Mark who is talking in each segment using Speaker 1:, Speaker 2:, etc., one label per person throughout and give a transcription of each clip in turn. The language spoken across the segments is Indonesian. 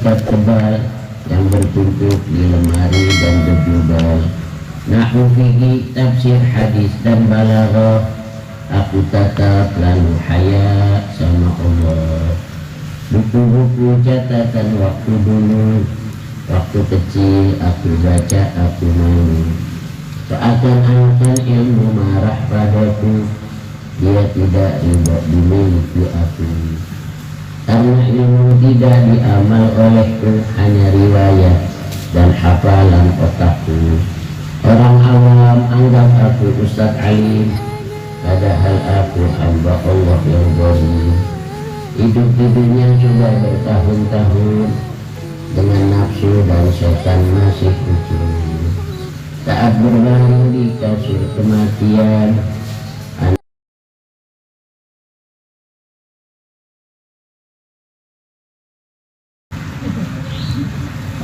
Speaker 1: kitab tebal yang bertutup di lemari dan berjubel. Nahwu fikih, tafsir, hadis dan balaghah. Aku tatap lalu haya sama Allah. Buku-buku catatan waktu dulu, waktu kecil aku baca, aku malu. Seakan-akan ilmu marah padaku, dia tidak ridha dimiliki aku. Karena ilmu tidak diamal olehku, hanya riwayat dan hafalan otakku. Orang awam anggap aku ustadz alim, padahal aku hamba Allah yang zalim. Hidup di dunia sudah bertahun-tahun, dengan nafsu dan setan masih kucing. Saat berbaring di kasur kematian,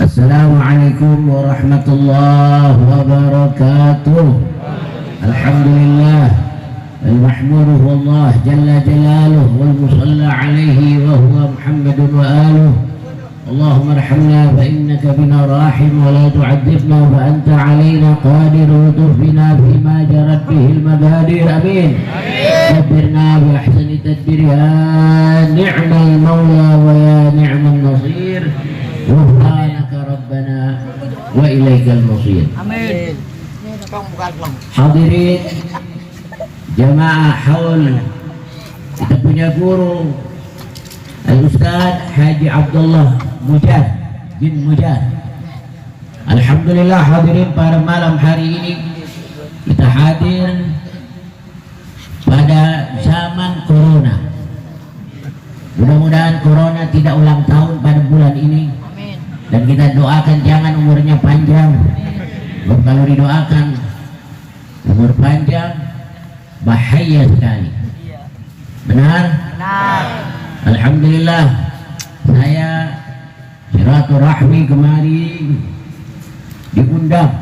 Speaker 1: Assalamualaikum warahmatullahi wabarakatuh. Alhamdulillah, al-mahmuru Allah jalla jalaluh, wal musalla alaihi wa huwa Muhammadun wa aluh. Allahumma arhamna fa innaka bina rahim, wa la tu'adzibna fa anta alaina qadir, wa tuhbina fima jarat bihil madadir. Amin. Tadbirna bi ahsani tadbir, ya ni'mal mawla wa ya ni'mal nasir. Subhanaka rabbana wa ilaikal masir. Amin. Hadirin jamaah haul, kita punya guru Al-Ustaz Haji Abdullah Mujad bin Mujad. Alhamdulillah hadirin, pada malam hari ini kita hadir pada zaman corona. Mudah-mudahan corona tidak ulang tahun pada bulan ini. Dan kita doakan jangan umurnya panjang. Kalau didoakan umur panjang, bahaya sekali. Benar? Benar. Alhamdulillah, saya silaturahmi kemari diundang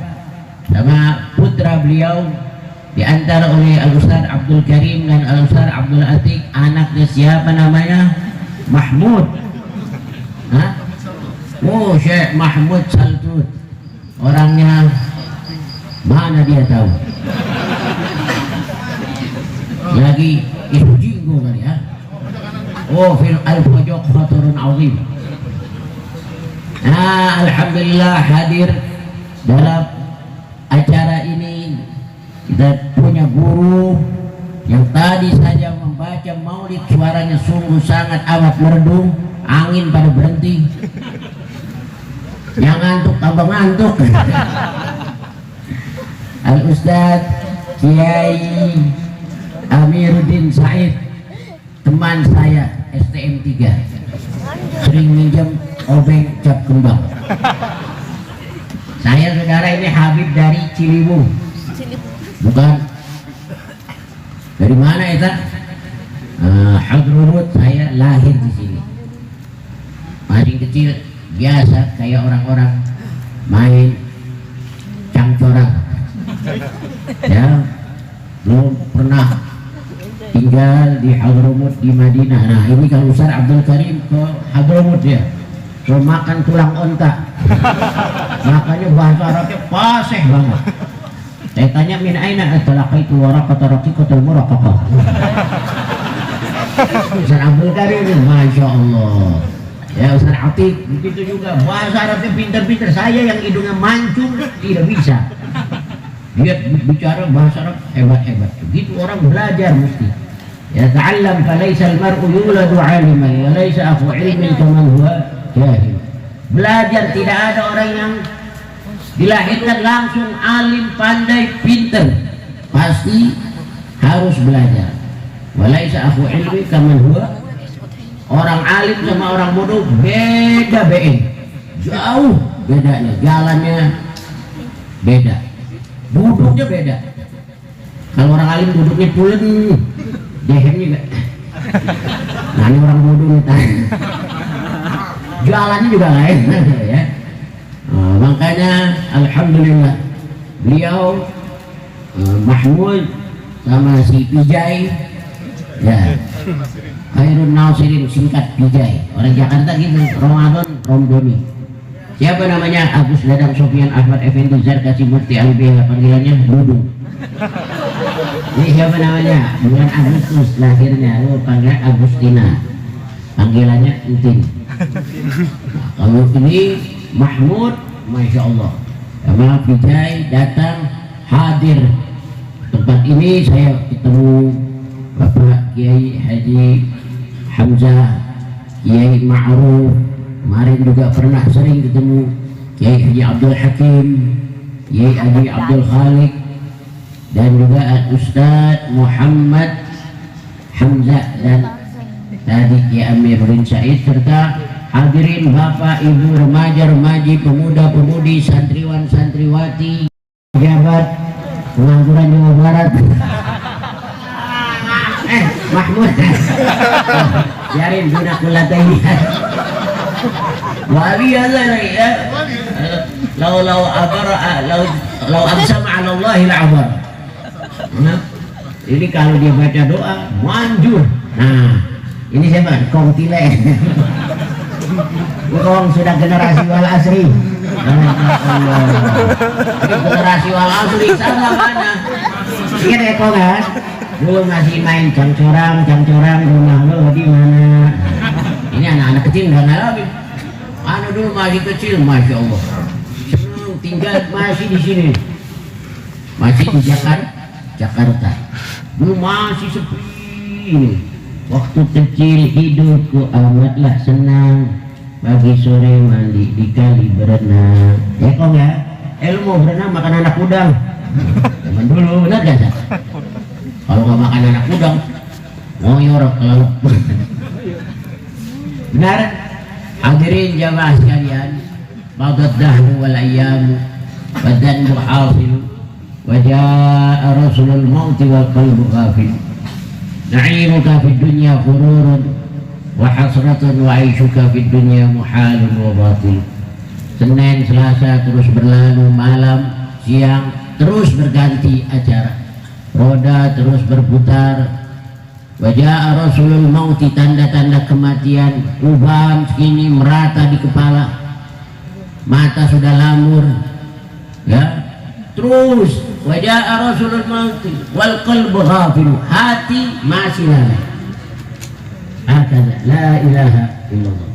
Speaker 1: sama putra beliau, diantara oleh Al-Ustaz Abdul Karim dan Al-Ustaz Abdul Atik. Anaknya siapa namanya? Mahmud. Hah? Oh, Syekh Mahmud Saltut. Orangnya mana dia tahu? Lagi itu jinggo kali ya. Oh, fil al-fajaq khatarun azim. Nah, alhamdulillah hadir dalam acara ini. Kita punya guru yang tadi saja membaca maulid, suaranya sungguh sangat amat merdu, angin pada berhenti. Yang ngantuk tambah ngantuk. Al-Ustaz Kiai Amiruddin Said, teman saya STM 3, sering minjem obeng cap kembang. Saya saudara ini Habib dari Ciliwung. Bukan dari mana itu? Hadrurut. Saya lahir di sini. Masih kecil biasa kayak orang-orang main cangcorang. Ya, belum pernah tinggal di Hadramut di Madinah. Nah, ini kalau Ustaz Abdul Karim ke Hadramut ya, so makan tulang onta. Makanya bahasa Arabnya fasih banget. Saya tanya, min aina atalaqaitu waraqata raqiqatul muraqaqah. Ustaz Abdul Karim, Masya Allah. Ya, Ustaz Atik begitu juga, bahasa Arabnya pintar-pintar. Saya yang hidungnya mancung tidak bisa. Dia bicara bahasa Arab hebat-hebat. Begitu orang belajar mesti. Ya, ta'allam falaysa al-mar'u yuladu 'aliman wa laysa akhu 'ilmin kaman huwa jahil. Belajar, tidak ada orang yang dilahirkan langsung alim, pandai, pintar. Pasti harus belajar. Wa laysa akhu 'ilmin kaman huwa. Orang alim sama orang bodoh beda jauh bedanya, jalannya beda, duduknya beda. Kalau orang alim duduknya pulen, dehernya enggak. Nah, ini orang bodoh nih, jalannya juga lain ya. Nah, makanya alhamdulillah beliau Mahmud sama si Pijay ya, Khairun Nasirin, singkat Pijay. Orang Jakarta gitu, Ramadan Romdoni. Siapa namanya? Agus Dadang Sofyan Ahmad Effendi Zarkasi Mufti Ali BH, panggilannya Dudung. Ini siapa namanya? Bulan Agustus lahirnya, lu panggilan Agustina, panggilannya Entin. Nah, kalau ini Mahmud, Masya Allah, sama Vijay datang hadir tempat ini. Saya ketemu Bapak Kiai Haji Hamzah, Kiai Ma'ruf, kemarin juga pernah sering ketemu Kiai Haji Abdul Hakim, Kiai Haji Abdul Khalik, dan juga Ustadz Muhammad Hamzah, dan tadi Kiai Amiruddin Said, serta hadirin Bapak Ibu remaja-remaji, pemuda-pemudi, santriwan-santriwati, pejabat pengangguran Jawa Barat. Mahmud, biarin guna kulatanya. Wali Allah ya. Lau abara lau aqsama 'ala Allahi la'abar. Nah, ini kalau dia baca doa manjur. Nah, ini siapa? Kong Tile. Kong sudah generasi wal asri. Generasi wal asri sama mana? Ingat ya Kong kan? Dulu masih main cangcorang rumah lo di mana? Ini anak-anak kecil nggak ngalamin. Anu dulu masih kecil, Masya Allah. Senang tinggal masih di sini, masih di Jakarta. Dulu masih sepi ini. Waktu kecil hidupku amatlah senang. Pagi sore mandi di kali berenang. Ya Kong ya? Lu mau berenang makan anak udang. Zaman dulu, benar gak sih? Kalau nggak makan anak udang, ngoyor ke laut. Benar? Hadirin jamaah sekalian, madat dahru wal ayyam wa dhanbu hasil wa jaa rasulul mauti wal qalbu ghafil. Na'imuka fid dunya khururun wa hasratun wa aishuka fid dunya muhalun wa batil. Senin, Selasa terus berlalu, malam, siang terus berganti acara. Roda terus berputar. Wajah Rasulul Mauti, tanda-tanda kematian, ubam segini merata di kepala, mata sudah lamur, ya. Terus wajah Rasulul Mauti wal qalbu ghafil, hati masih lalai. Hakada la ilaha illallah.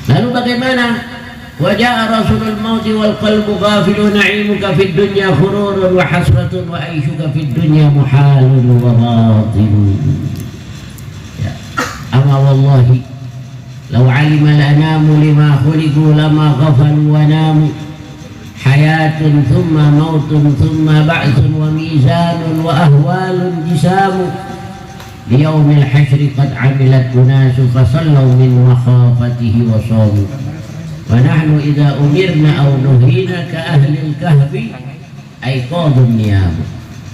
Speaker 1: Lalu bagaimana? Wajah Rasulul Mauti wal qalbu ghafilu, na'imuka fid dunya khururun wa hasratun wa aishuka fid dunya muhalun wa batilun. Ya. Ama wallahi law alima al-anamu lima khuliqu lama ghafalu wa namu. Hayatun thumma mautun thumma ba'thun wa mizanun wa ahwalun jisamu. Liyaumil hasyri qad amilat unasu fasallaw min makhafatihi wa samu. Wa nahnu idza umirna aw nuhina ka ahli al-kahfi aiqadun niyam.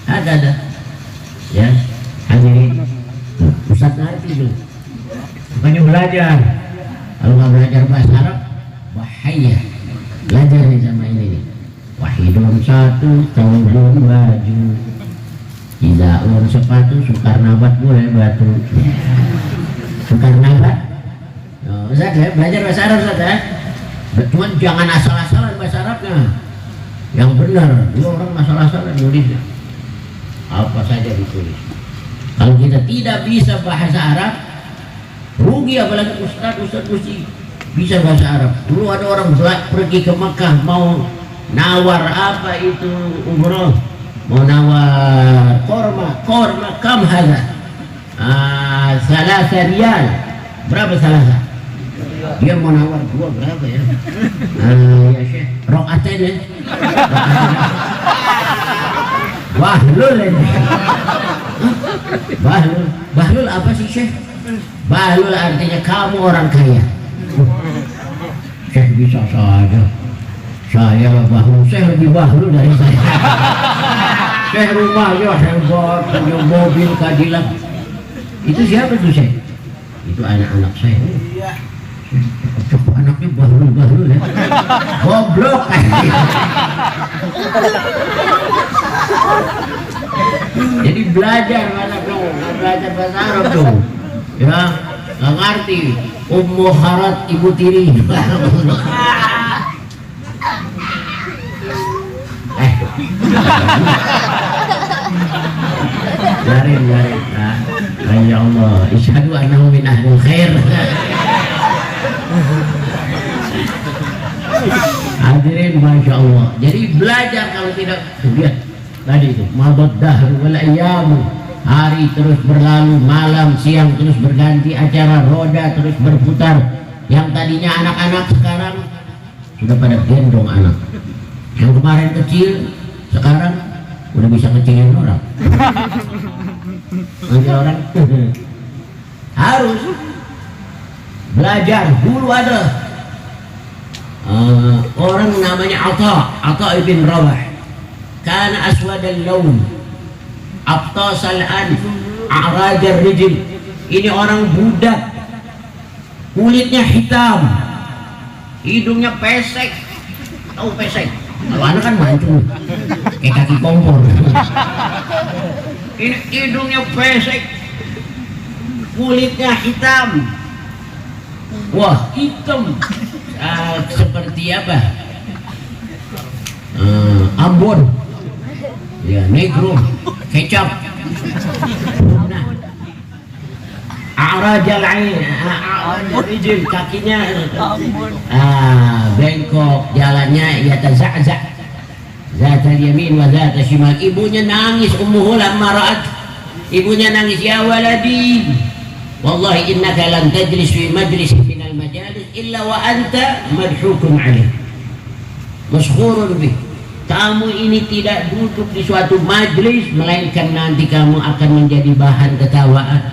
Speaker 1: Hakada ya hadirin. Ustaz ngerti dulu, bukannya belajar. Kalau nggak belajar bahasa Arab bahaya. Belajar nih sama ini nih. Wahidun satu, taulun baju, izaun sepatu, Sukarnabat boleh batu. Sukarnabat. Oh, Ustaz ya, belajar bahasa Arab Ustaz ya. Cuman jangan asal-asalan bahasa Arabnya, yang benar. Dua orang asal-asalan nulisnya, apa saja ditulis. Kalau kita tidak bisa bahasa Arab, rugi. Apalagi ustaz mesti bisa bahasa Arab. Dulu ada orang pergi ke Mekah mau nawar apa itu umroh, mau nawar korma kam hadza, salasa riyal. Berapa salasa? Dia mau nawar gua berapa ya? Ya Syekh, rokaten ya. Bahlul ini. Bahlul apa sih Syekh? Bahlul artinya kamu orang kaya. Syekh bisa saja. Saya bahlul, Syekh lebih bahlul dari saya. Syekh rumahnya hebat, punya mobil Cadillac. Itu siapa tuh Syekh? Itu anak-anak saya. Coba anaknya bahlul ya. Goblok. Jadi belajar anak dong, belajar bahasa Arab dong. Ya, nggak ngerti. Ummu harat ibu tiri. Jarin. Ya Allah, isyhadu annahu min ahlil khair. Hadirin, masya Allah. Jadi belajar kalau tidak lihat tadi itu mabad dahr wal ayyam, hari terus berlalu, malam siang terus berganti, acara roda terus berputar. Yang tadinya anak-anak sekarang sudah pada gendong anak. Yang kemarin kecil sekarang udah bisa ngecengin orang. Orang harus belajar. Dulu ada orang namanya Atha ibn Rabah, kana aswad al-lawn, abtas al-anf, a'raj ar-rijl. Ini orang budak, kulitnya hitam, hidungnya pesek. Tahu pesek? Kalau anak kan mancung kayak kaki kompor. Ini hidungnya pesek, kulitnya hitam. Wah, hitam seperti apa? Ambon, ya, negro, kecap. Nah, a'rajal ain, rijil, kakinya bengkok, jalannya yataza'za' zatal yamin wa zatal shimal. Ibunya nangis, ummuhu lamma ra'at. Ibunya nangis, ya waladi, wallahi innaka lan tajlis fi majlis minal majalis illa wa anta madhukun alaih, maskhurun bih. Kamu ini tidak duduk di suatu majlis melainkan nanti kamu akan menjadi bahan ketawaan.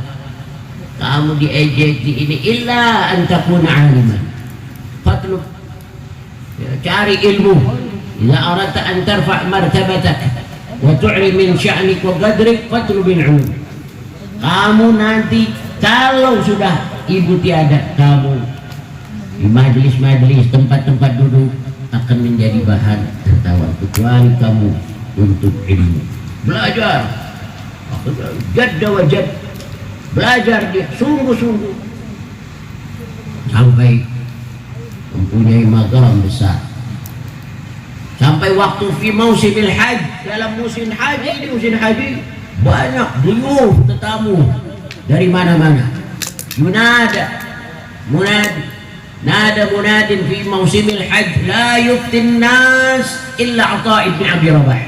Speaker 1: Kamu diejek di ini, illa an takuna aliman. Fatlub, ya, cari ilmu. Idza aradta an tarfa' martabatak wa tu'li min sya'nik wa qadrik fatlubil ilm. Kamu nanti kalau sudah ibu tiada, kamu di majlis-majlis, tempat-tempat duduk akan menjadi bahan tertawa, kecuali kamu untuk ilmu. Belajar, jadda wa jadd, belajar dia sungguh-sungguh sampai mempunyai maqam besar. Sampai waktu fi mausimil haji, dalam musim haji, ini musim haji banyak duyuf, tetamu dari mana-mana. Nada munadin fi mausimil haji, la yuftin nas illa Atha ibn Abi Rabah.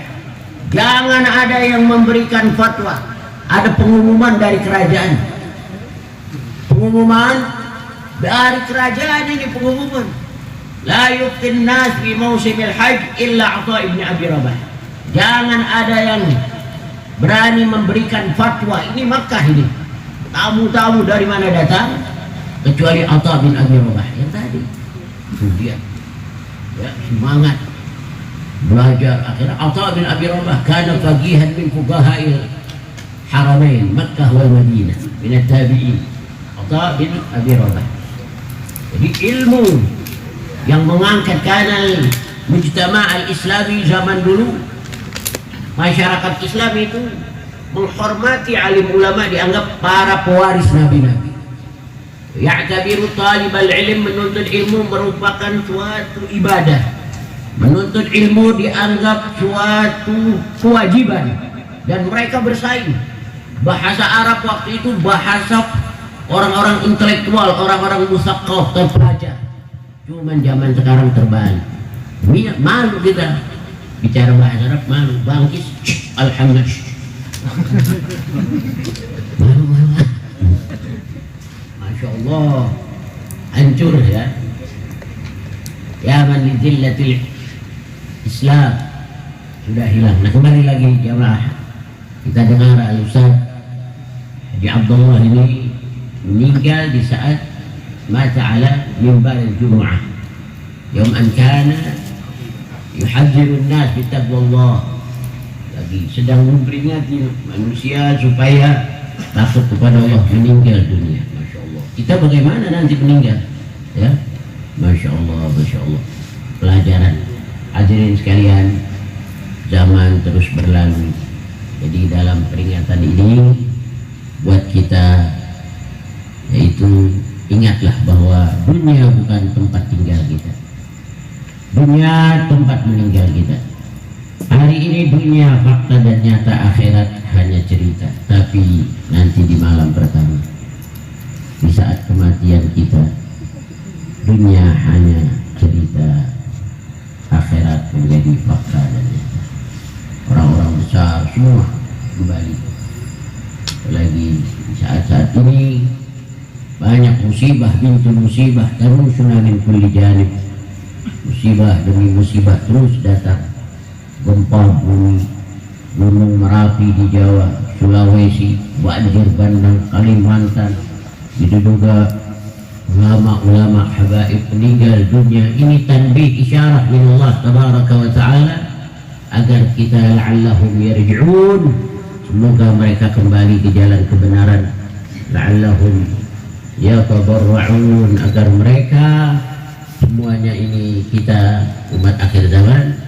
Speaker 1: Jangan ada yang memberikan fatwa. Ada pengumuman dari kerajaan. Pengumuman dari kerajaan, ini pengumuman. La yuftin nas fi mausimil haji illa Atha ibn Abi Rabah. Jangan ada yang berani memberikan fatwa. Ini Makkah ini. Tamu-tamu dari mana datang? Kecuali Atha bin Abi Rabah yang tadi. Kemudian ya, semangat belajar. Akhirnya Atha bin Abi Rabah kana faqihan min fuqaha'il haramain Makkah wal Madinah min at-tabi'in. Atha bin Abi Rabah. Jadi ilmu yang mengangkat kanal mujtama' al-islami zaman dulu, masyarakat Islam itu menghormati alim ulama, dianggap para pewaris nabi-nabi. Ya'tabiru talibal ilm, menuntut ilmu merupakan suatu ibadah. Menuntut ilmu dianggap suatu kewajiban, dan mereka bersaing. Bahasa Arab waktu itu bahasa orang-orang intelektual, orang-orang musaqqaf, terpelajar. Cuman zaman sekarang terbalik. Malu kita bicara bahasa Arab, malu. Bangkis, alhamdulillah. Malu. Masya Allah, hancur ya. Ya man li zillatil Islam sudah hilang. Nah, kembali lagi jamaah, kita dengar Al-Ustaz Haji Abdullah ini meninggal di saat mata ala mimbar al-Jum'ah, yawm an kana yuhadzirun nas bi taqwallah, lagi sedang memperingati manusia supaya takut kepada Allah, meninggal dunia. Masya Allah. Kita bagaimana nanti meninggal? Ya, Masya Allah, Masya Allah. Pelajaran. Hadirin sekalian, zaman terus berlalu. Jadi dalam peringatan ini buat kita yaitu ingatlah bahwa dunia bukan tempat tinggal kita, dunia tempat meninggal kita. Hari ini dunia fakta dan nyata, akhirat hanya cerita. Tapi nanti di malam pertama, di saat kematian kita, dunia hanya cerita, akhirat menjadi fakta dan nyata. Orang-orang besar semua kembali. Lagi saat-saat ini banyak musibah bintu musibah, terusuna min kulli janib. Musibah demi musibah terus datang. Gempa bumi, gunung Merapi di Jawa, Sulawesi, banjir bandang Kalimantan. Itu juga ulama-ulama habaib meninggal dunia. Ini tanbih isyarah min Allah tabaraka wa ta'ala agar kita la'allahum yarji'un, semoga mereka kembali ke jalan kebenaran. La'allahum yatadarra'un, agar mereka semuanya ini, kita umat akhir zaman,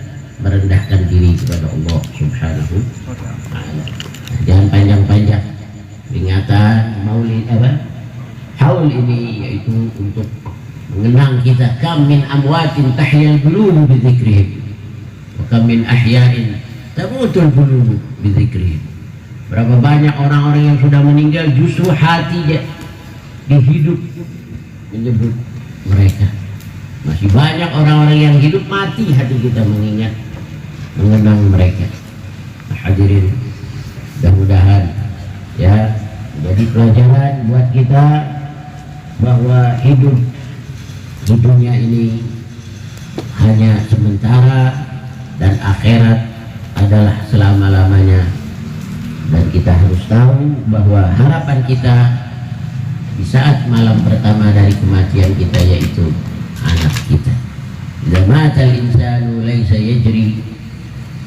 Speaker 1: merendahkan diri kepada Allah Subhanahu wa ta'ala. Jangan panjang-panjang peringatan maulid haul ini, yaitu untuk mengenang kita. Kam min amwatin tahyal qulub bi dzikrihim wa kam min ahya'in tamutul qulub bi dzikrihim. Berapa banyak orang-orang yang sudah meninggal, justru hati dihidup menyebut mereka. Masih banyak orang-orang yang hidup, mati hati kita mengingat, mengenang mereka. Hadirin, mudah-mudahan ya jadi pelajaran buat kita bahwa hidup di dunia ini hanya sementara dan akhirat adalah selama-lamanya. Dan kita harus tahu bahwa harapan kita di saat malam pertama dari kematian kita yaitu anak kita. Idza matal insanu laysa yajri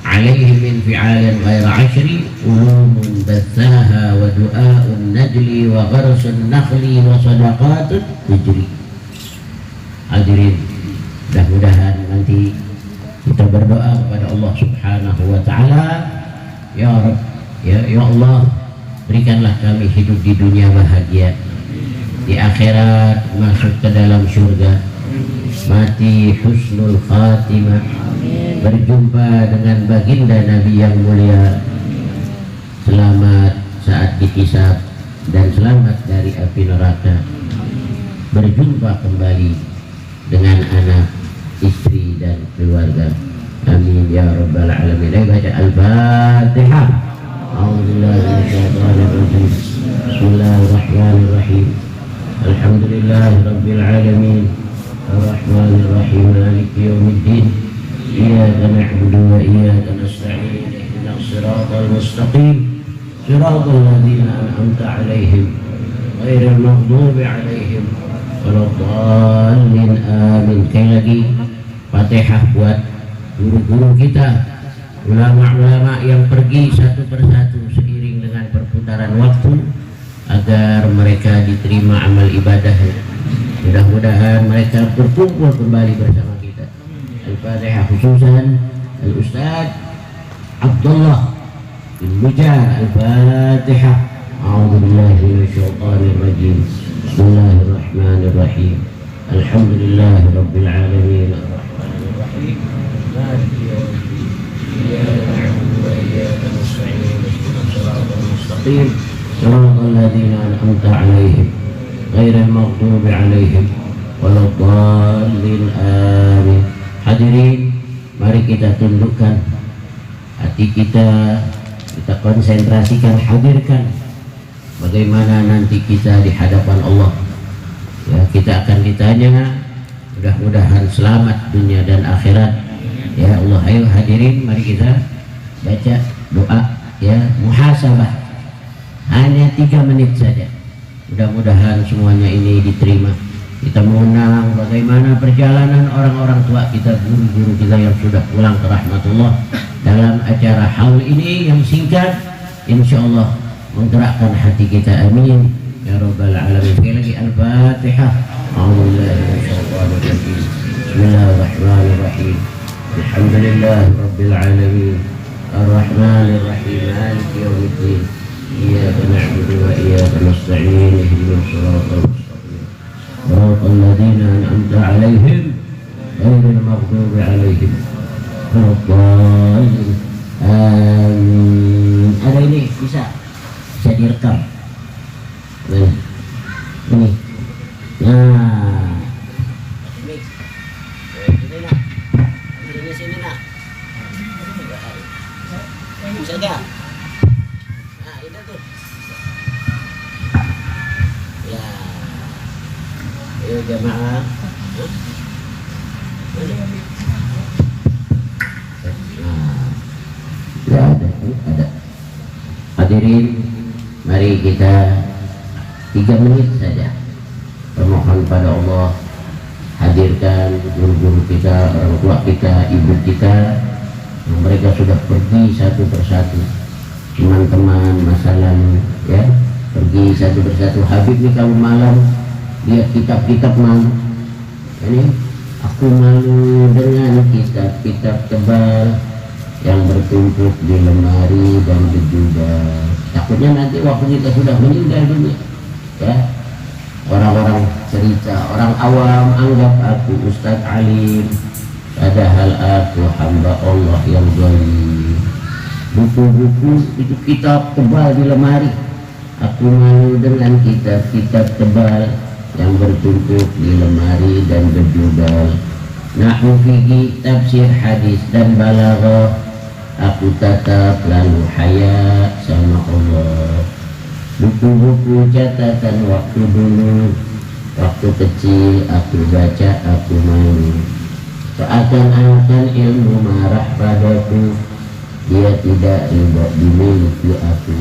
Speaker 1: alaihi min fi'alin ghaira 'ashri ulumun bathaha wa du'a'un najli wa gharsun nakhli wa sadaqatun tujri. Hadirin, mudah-mudahan nanti kita berdoa kepada Allah Subhanahu wa ta'ala, ya Rabb, ya Allah, berikanlah kami hidup di dunia bahagia, di akhirat masuk ke dalam surga, mati husnul khatimah, berjumpa dengan baginda Nabi yang mulia, selamat saat dihisab dan selamat dari api neraka, berjumpa kembali dengan anak, istri dan keluarga. Amin ya rabbal alamin. Baca al-Fatihah. A'udzubillahi minasyaitonir rajim. Bismillahirrahmanirrahim. Alhamdulillahi rabbil alamin. Ar-Rahmanir Rahim. Maliki yaumiddin. Iyyaka na'budu wa iyyaka nasta'in. Ihdinas siratal mustaqim. Siratal ladzina an'amta 'alaihim ghairil maghdubi 'alaihim waladdallin. Amin. Sekali lagi Fatihah buat guru-guru kita, ulama-ulama yang pergi satu persatu seiring dengan perputaran waktu, agar mereka diterima amal ibadahnya. Mudah-mudahan mereka berkumpul kembali bersama kita. Al-Fatihah khususan Al-Ustaz Abdullah bin Mujar. Al-Fatihah. A'udzubillahi minasyaitonir rajim. Bismillahirrahmanirrahim. Alhamdulillahi rabbil alamin. Ar-Rahmanir Rahim. Maliki yaumiddin. Iyyaka na'budu wa iyyaka nasta'in. Ihdinas siratal mustaqim. Siratal ladzina an'amta 'alaihim ghairil maghdubi 'alaihim waladdallin. Amin. Hadirin, mari kita tundukkan hati kita konsentrasikan, hadirkan bagaimana nanti kita di hadapan Allah. Ya, kita akan ditanya, mudah-mudahan selamat dunia dan akhirat. Ya Allah, ayo hadirin, mari kita baca doa ya muhasabah, hanya 3 menit saja. Mudah-mudahan semuanya ini diterima. Kita mengenang bagaimana perjalanan orang-orang tua kita, guru-guru kita yang sudah pulang ke rahmatullah, dalam acara haul ini yang singkat, insya Allah menggerakkan hati kita. Amin ya rabbal alamin. Sekali lagi Al-Fatihah. Bismillahirrahmanirrahim. Alhamdulillahi rabbil alamin. Ar-Rahmanir Rahim. Maliki yaumiddin. إياك نعبد وإياك نستعين اهدنا الصراط المستقيم صراط الذين أنعمت عليهم غير المغضوب عليهم ولا الضالين. Amin. Ada ini bisa direkam. Ini. Nah. Sini nak. Sini nak. Bisa enggak? Nah, itu tuh. Ya. Ayo jamaah. Ada. Hadirin, mari kita 3 menit saja bermohon pada Allah, hadirkan guru-guru kita, orang tua kita, ibu kita yang mereka sudah pergi satu persatu, teman-teman masa lalu ya, pergi satu persatu. Habib nih kalau malam lihat kitab-kitab malu, ini aku malu dengan kitab-kitab tebal yang bertumpuk di lemari dan di jubah. Takutnya nanti waktu kita sudah meninggal dunia ya, orang-orang cerita, orang awam anggap aku Ustadz alim, padahal aku hamba Allah yang zalim. Buku-buku itu kitab tebal di lemari, aku malu dengan kitab-kitab tebal yang bertumpuk di lemari dan berjubel. Nahwu fikih, tafsir, hadis dan balaghah aku tatap lalu haya sama Allah. Buku-buku catatan waktu dulu, waktu kecil aku baca, aku malu. Seakan-akan ilmu marah padaku, dia tidak ridho dimiliki aku.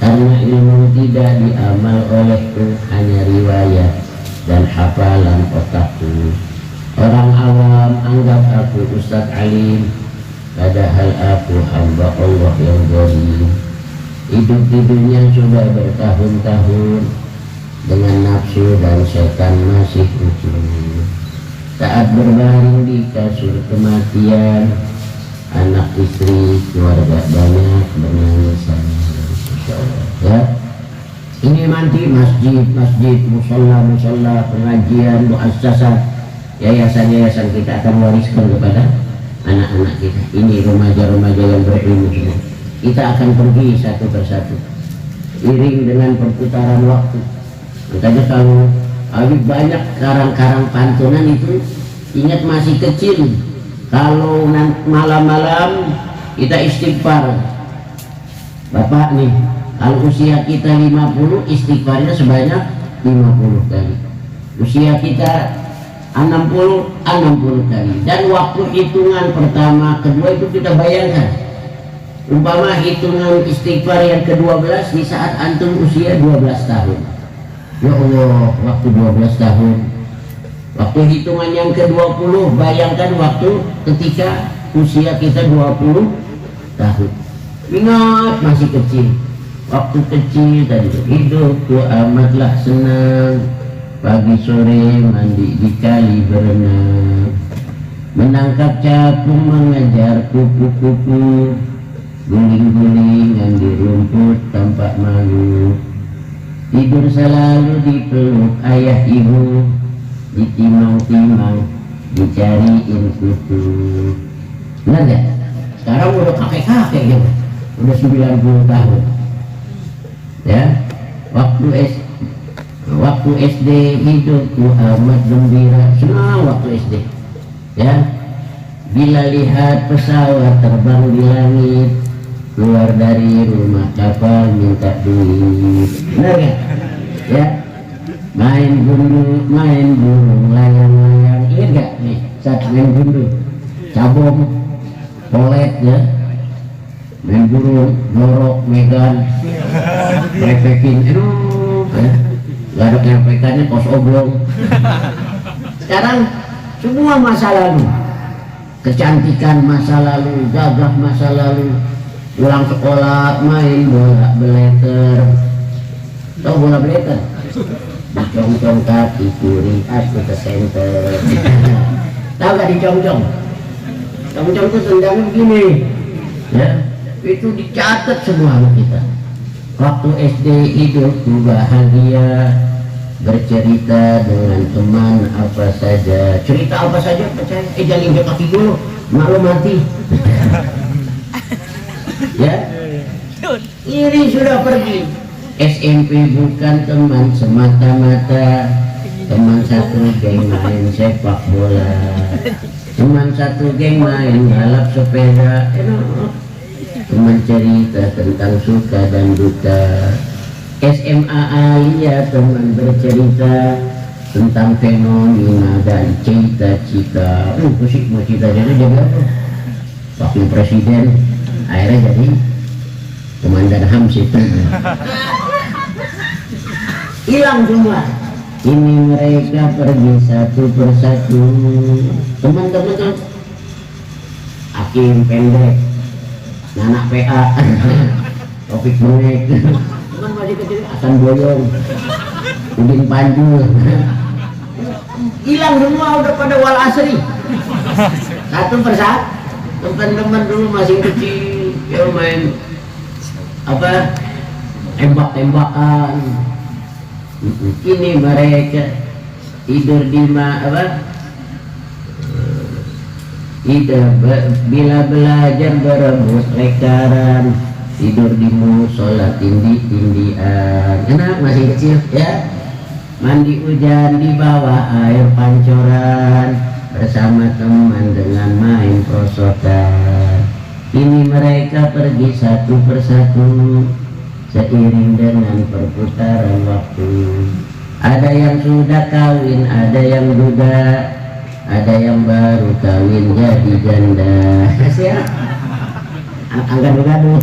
Speaker 1: Karena ilmu tidak diamal olehku, hanya riwayat dan hafalan otakku. Orang awam anggap aku Ustadz alim, padahal aku hamba Allah yang zalim. Hidup-hidupnya sudah bertahun-tahun dengan nafsu dan setan masih utuh. Saat berbaring di kasur kematian, anak istri keluarga banyak menangis. Ya, ini nanti masjid, musola, pengajian, muassasah, yayasan-yayasan kita akan wariskan kepada anak-anak kita. Ini remaja-remaja yang berilmu semua. Kita akan pergi satu persatu iring dengan perputaran waktu. Makanya kalau Habib banyak karang-karang pantunan itu ingat masih kecil. Kalau malam-malam kita istighfar, Bapak nih, kalau usia kita 50 istighfarnya sebanyak 50 kali. Usia kita 60 kali. Dan waktu hitungan pertama, kedua itu kita bayangkan. Umpama hitungan istighfar yang ke-12 di saat antum usia 12 tahun. Ya Allah, waktu 12 tahun. Waktu hitungan yang ke-20, bayangkan waktu ketika usia kita 20 tahun. Ingat masih kecil. Waktu kecil tadi, hidupku amatlah senang. Pagi sore mandi di kali berenang, menangkap capung mengejar kupu-kupu, guling-gulingan di rumput tampak malu. Tidur selalu dipeluk ayah ibu, ditimang-timang dicariin kutu. Benar gak? Sekarang udah kakek-kakek ya, udah 90 tahun ya. Waktu SD hidupku amat gembira, senang waktu SD ya. Bila lihat pesawat terbang di langit, keluar dari rumah kapal minta duit. Benar gak? Ya, main gundu, main burung, layang-layang. Iya gak nih, saat main gundu, cabong, polet ya, main burung, norok, megan, repekin, ya. Gak ada repekannya, kos oblong. Sekarang semua masa lalu, kecantikan masa lalu, gagah masa lalu, pulang sekolah main bola beleter. Tahu bola beleter? Dicong-cong kaki kiri, aku ke center. Tahu gak dicong-cong? Cong-cong itu tendangnya begini ya, itu dicatat semua sama kita. Waktu SD hidupku bahagia, bercerita dengan teman apa saja. Cerita apa saja percaya. Jangan injak kaki dulu, malu mati. Ya, ini sudah pergi. SMP bukan teman semata-mata, teman satu geng main sepak bola, teman satu geng main balap sepeda, teman cerita tentang suka dan duka. SMA Alia teman bercerita tentang fenomena dan cita-cita. Pusing mau cita-cita jadi apa? Wakil presiden, akhirnya jadi komandan HAMS itu. Hilang semua. Ini mereka pergi satu persatu. Teman-teman tuh Hakim pendek, anak PA, Topik Bengek, teman masih kecil, Hasan Boyong, Udin Panjul. Hilang semua, udah pada wal asri. Satu persatu. Teman-teman dulu masih kecil, ya main apa, tembak-tembakan. Kini mereka tidur di bila belajar berebut lekaran, tidur di musola tindih-tindihan. Enak masih kecil ya. Mandi hujan di bawah air pancoran, bersama teman dengan main prosotan. Ini mereka pergi satu persatu, seiring dengan perputaran waktu. Ada yang sudah kawin, ada yang duda, ada yang baru kawin jadi janda. Ya, angkat gaduh.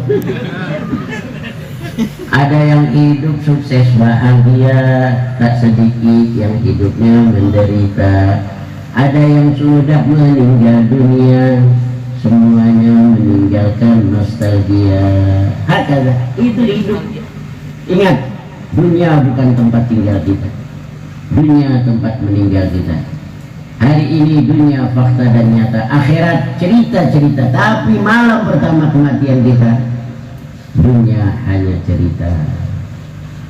Speaker 1: Ada yang hidup sukses bahagia, tak sedikit yang hidupnya menderita. Ada yang sudah meninggal dunia, semuanya meninggalkan nostalgia. Hakala, itu hidup. Ingat, dunia bukan tempat tinggal kita, dunia tempat meninggal kita. Hari ini dunia fakta dan nyata, akhirat cerita-cerita, tapi malam pertama kematian kita, dunia hanya cerita,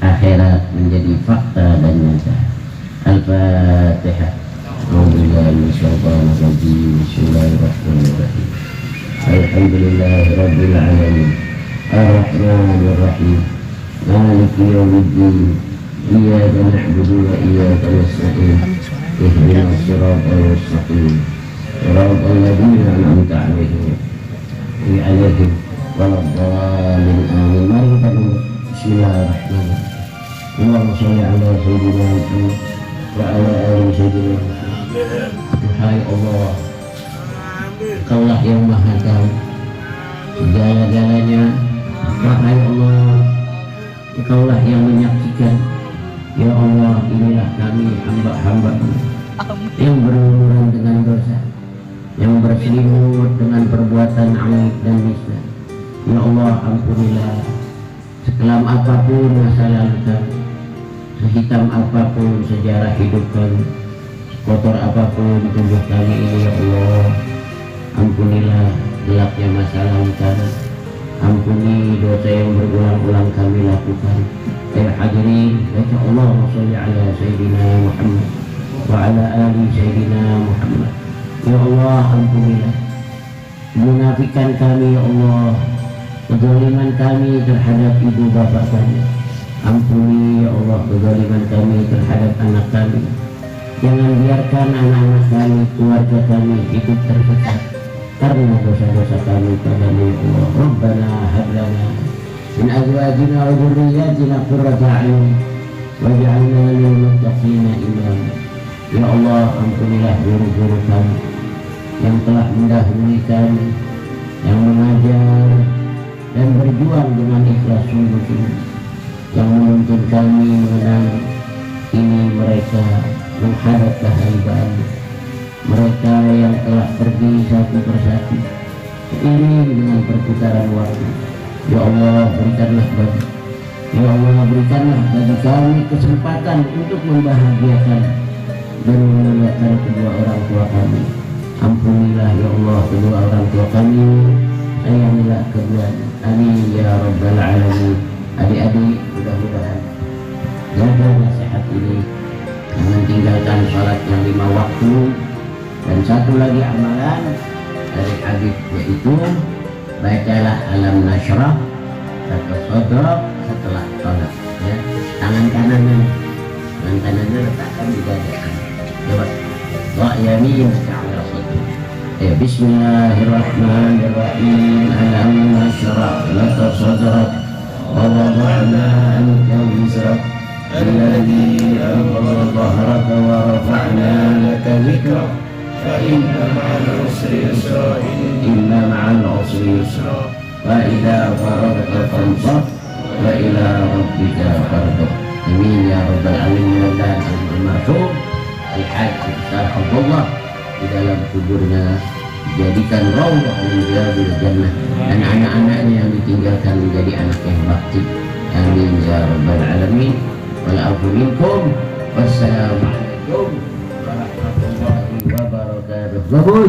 Speaker 1: akhirat menjadi fakta dan nyata. Al-Fatihah. Bismillahirrahmanirrahim. Alhamdulillahirabbil alamin. Ar-Rahmanir Rahim. Maliki yaumiddin. Iyyaka na'budu wa iyyaka nasta'in. Ihdinas siratal mustaqim. Siratal ladzina an'amta 'alaihim waladdallin. Amin. Mari kita bismillahirrahmanirrahim. Allahumma shalli ala sayyidina Muhammad wa ala ali sayyidina Muhammad. Hai Allah, Kaulah yang maha tahu segala-galanya. Wahai Allah, Kaulah yang menyaksikan. Ya Allah, inilah kami hamba-hamba yang berlumuran dengan dosa, yang berselimut dengan perbuatan aib dan nista. Ya Allah, ampunilah. Sekelam apapun masa lalu kami, sehitam apapun sejarah hidup kami, kotor apapun tubuh kami ini, ya Allah, ampunilah gelapnya masa lalu kami, ampuni dosa yang berulang-ulang kami lakukan. Ya hadirin, baca Allahumma sholli ala sayyidina Muhammad wa ala ali sayyidina Muhammad. Ya Allah, ampunilah munafikan kami, ya Allah, kezaliman kami terhadap ibu bapak kami. Ampuni ya Allah kezaliman kami terhadap anak kami. Jangan biarkan anak-anak kami, keluarga kami hidup tersesat karena dosa-dosa kami padamu, ya Allah. Rabbana hab lana min azwajina wa dhurriyyatina qurrata a'yun waj'alna lil muttaqina imama. Ya Allah, ampunilah guru-guru kami yang telah mendahului kami, yang mengajar dan berjuang dengan ikhlas sungguh-sungguh, yang menuntun kami mengenal ini mereka menghadap keharibaan. Mereka yang telah pergi satu persatu seiring dengan perputaran waktu. Ya Allah, berikanlah bagi kami kesempatan untuk membahagiakan dan memuliakan kedua orang tua kami. Ampunilah ya Allah kedua orang tua kami, sayangilah keduanya. Amin ya rabbal alamin. Adik-adik mudah-mudahan jaga nasihat ini, jangan tinggalkan sholat yang 5 waktu. Dan satu lagi amalan dari hadis, yaitu bacalah alam nasyrah atau sodrok setelah sholat ya. Tangan kanannya letakkan di dada. Coba wa yamin ala sadri. Ya, bismillahirrahmanirrahim. Alam nasyrah laka sadrak wa wada'na anka wizrak alladhi anqadha dhahraka wa rafa'na laka dhikrak fa inna ma'al usri yusra inna ma'al usri yusra wa idza faragta fansab wa ila rabbika farghab. Amin ya rabbal alamin. Dan al-marhum Al-Hajj Ustaz Abdullah di dalam kuburnya dijadikan raudhah min riyadil jannah, dan anak-anaknya yang ditinggalkan menjadi anak yang bakti. Amin ya rabbal alamin. Wal afu minkum. Wassalamu alaikum warahmatullahi wabarakatuh. Qabul.